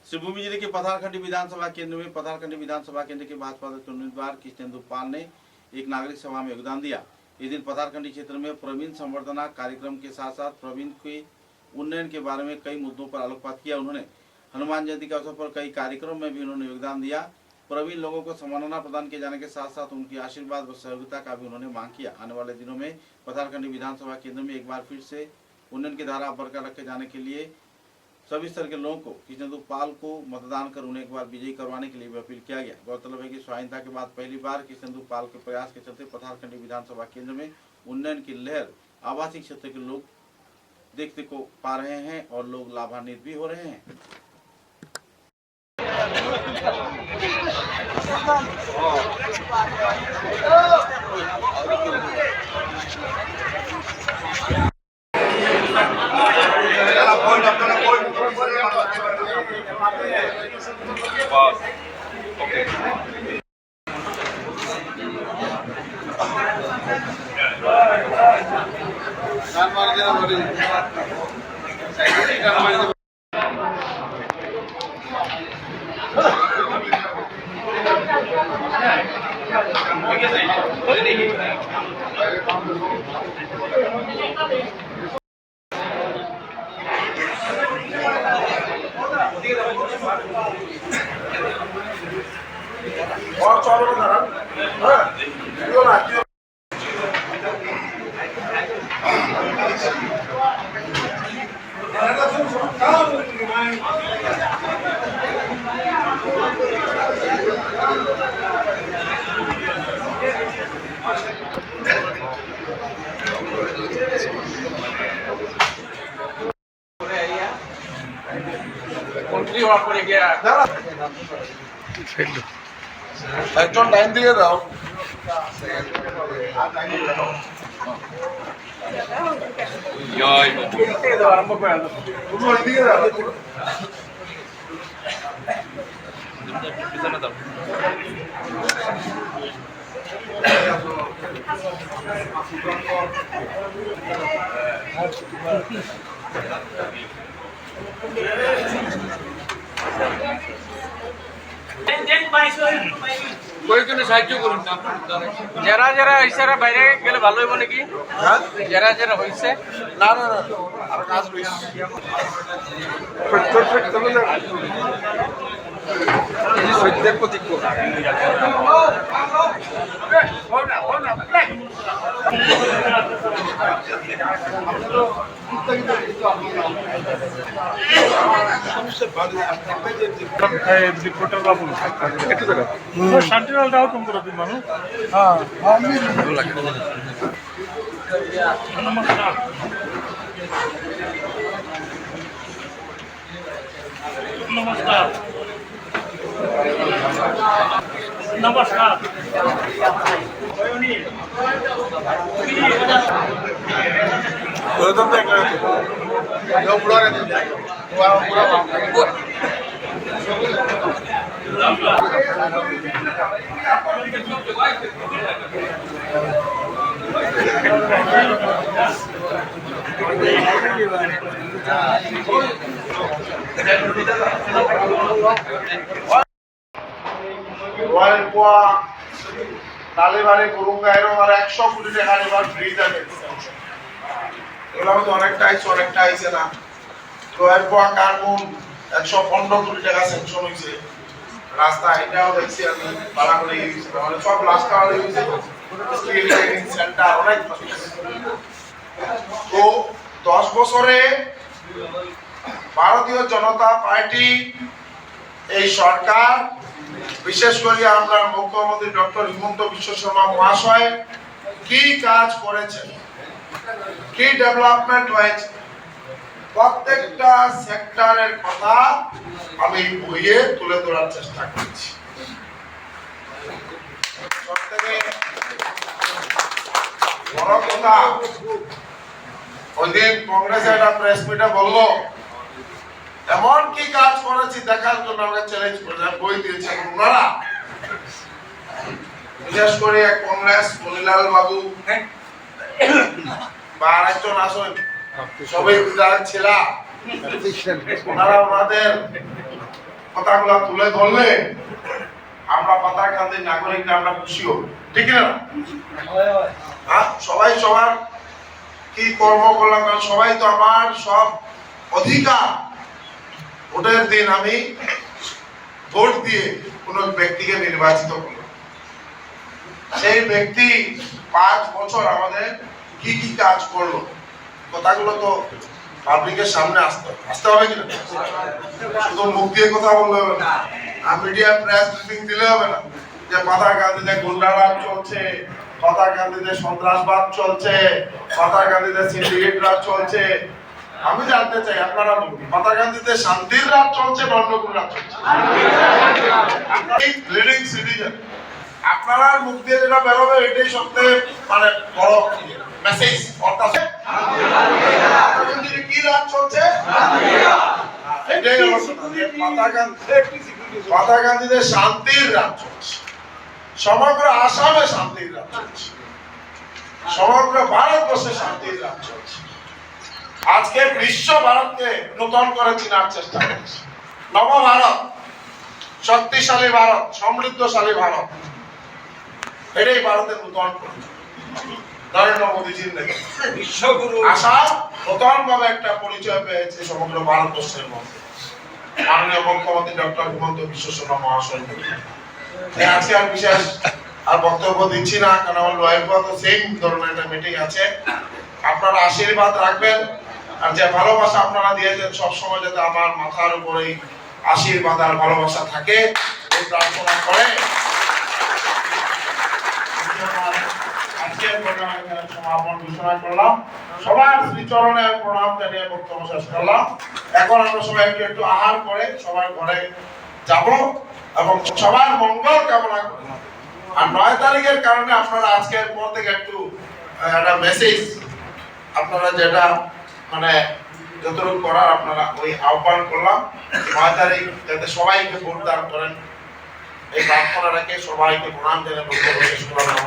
शिवभूमि जिले के पथारखंडी विधानसभा केंद्र में पथारखंडी विधानसभा केंद्र के भाजपा उम्मीदवार कृष्णेंदु पाल ने एक नागरिक सभा में योगदान दिया। इस दिन पथारखंडी क्षेत्र में प्रवीण संवर्धना कार्यक्रम के साथ साथ प्रवीण के उन्नयन के बारे में कई मुद्दों पर आलोकपात किया। उन्होंने हनुमान जयंती के अवसर पर कई कार्यक्रमों में भी उन्होंने योगदान दिया। प्रवीण लोगों को सम्मानना प्रदान किए जाने के साथ साथ उनकी आशीर्वाद व सहयोगिता का भी उन्होंने मांग किया। आने वाले दिनों में पथारखंडी विधानसभा केंद्र में एक बार फिर से उन्नयन की धारा बरकरार रखे जाने के लिए सभी स्तर के लोगों को कृष्णेंदु पाल को मतदान कर उन्हें एक बार विजयी करवाने के लिए भी अपील किया गया। गौरतलब है कि स्वाधीनता के बाद पहली बार कृष्णेंदु पाल के प्रयास के चलते पथारखंडी विधानसभा केंद्र में उन्नयन की लहर आवासीय क्षेत्र के लोग देखते को पा रहे हैं और लोग लाभान्वित भी हो रहे हैं। और चलो ना क्यों ना क्यों मंत्री वहाँ पर गया একজন লাইন দিয়ে দাও आरम्भ করে তুমি ওইদিকে দাও পিছনে দাও কয়েকজনে সাহায্য করুন যারা যারা ইশারা বাইরে গেলে ভালো হইব নাকি যারা যারা হয়েছে না না না আর কাজ রয়েছে সত্যের প্রতীক্ষা रिपोर्टर बाबू शांतिलाल राव तुमको रवि मानो हाँ नमस्कार नमस्कार नमस्कार তালেবারে করুঙ্গা এরকম আর 100 কোটি টাকা এবার ফ্রি থাকে এগুলো তো অনেকটা আইছে না তো এরপর কার্বন 115 কোটি টাকা স্যাংশন হয়েছে রাস্তা এটাও দেখছি আমি ভাড়া করে গেছি মানে সব রাস্তা হয়ে গেছে স্কিল ট্রেনিং সেন্টার অনেক তো 10 বছরে ভারতীয় জনতা পার্টি এই সরকার বিশেষ করে আমরা মুখ্যমন্ত্রী ডক্টর হিমন্ত বিশ্ব শর্মা মহাশয় কি কাজ করেছেন কি ডেভেলপমেন্ট হয়েছে প্রত্যেকটা সেক্টরের কথা আমি বইয়ে তুলে ধরার চেষ্টা করেছি। সবথেকে বড় কথা ওই দিন কংগ্রেসের একটা প্রেস মিটে বললো এমন কি কাজ করেছি দেখার জন্য আমাকে চ্যালেঞ্জ করেছেন বই দিয়েছেন ওনারা বিশেষ করে কংগ্রেস মনিলাল বাবু বা আরেকজন আসেন সবাই বিধায়ক ছিলাম ওনারা ওনাদের কথাগুলো তুলে ধরলে আমরা পাতারকান্দির নাগরিকরা আমরা খুশি হব, ঠিক না? সবাই সবার কি কর্ম করলাম, কারণ সবাই তো আমার সব অধিকার। ভোটের দিন আমি ভোট দিয়ে কোন ব্যক্তিকে নির্বাচিত করলাম, সেই ব্যক্তি 5 বছর আমাদের কি কি কাজ করলো, কথাগুলো তো পাবলিকের সামনে আসতে হবে কিনা? শুধু মুখ দিয়ে কথা বললে হবে না, আর মিডিয়া প্রেস ব্রিফিং দিলে হবে না যে পাতারকান্দিতে গুন্ডারাজ চলছে, পাতারকান্দিতে সন্ত্রাসবাদ চলছে, পাতারকান্দিতে সিন্ডিকেট রাজ চলছে। আমি জানতে চাই আপনারা বলুন, পাতারকান্দিতে শান্তির রাজ চলছে না অন্য কোন রাজ চলছে? লিডিং সিটিজেন, আপনারা মুখ দিয়ে যেটা বেরোবে এটাই সবচেয়ে মানে বড় মেসেজ। অর্থাৎ পাতারকান্দিতে কি রাজ চলছে? এটাই হলো পাতারকান্দিতে শান্তির রাজ চলছে, সমগ্র আসামে শান্তির রাজ চলছে, সমগ্র ভারতবর্ষে শান্তির রাজ চলছে। আজকে বিশ্ব ভারতকে নূতন করে চিনার চেষ্টা করছে। নব ভারত, শক্তিশালী ভারত, সমৃদ্ধশালী ভারত, এটাই ভারতের নূতন নরেন্দ্র মোদীজির নেতৃত্বে বিশ্বগুরু আসাম নূতন ভাবে একটা পরিচয় পেয়েছে সমগ্র ভারতবর্ষের মধ্যে মাননীয় মুখ্যমন্ত্রী ডক্টর হিমন্ত বিশ্ব শর্মা মহাশয়। আজকে আর বিশেষ আর বক্তব্য দিচ্ছি না, কারণ আমার লয়ের তো সেম ধরনের একটা মিটিং আছে। আপনারা আশীর্বাদ রাখবেন, আর যে ভালোবাসা আপনারা দিয়েছেন সবসময় যাতে আমার মাথার উপরেই আশীর্বাদ আর ভালোবাসা থাকে এই প্রার্থনা করে আজকের প্রোগ্রামে সমাপন ঘোষণা করলাম। সবার শ্রীচরণে প্রণাম জানিয়ে বক্তব্য শেষ করলাম। এখন আমরা সবাই একটু আহার করে সবার ঘরে যাব এবং সবার মঙ্গল কামনা করব। আর 9 তারিখের কারণে আপনারা আজকের পর থেকে একটু একটা মেসেজ আপনারা যেটা মানে যতটুকু করার আপনারা ওই আহ্বান করলাম। 9 তারিখ যাতে সবাইকে ভোট দান করেন এই প্রার্থনা রেখে সবাইকে প্রণাম জানিয়ে বক্তব্য শেষ করলাম।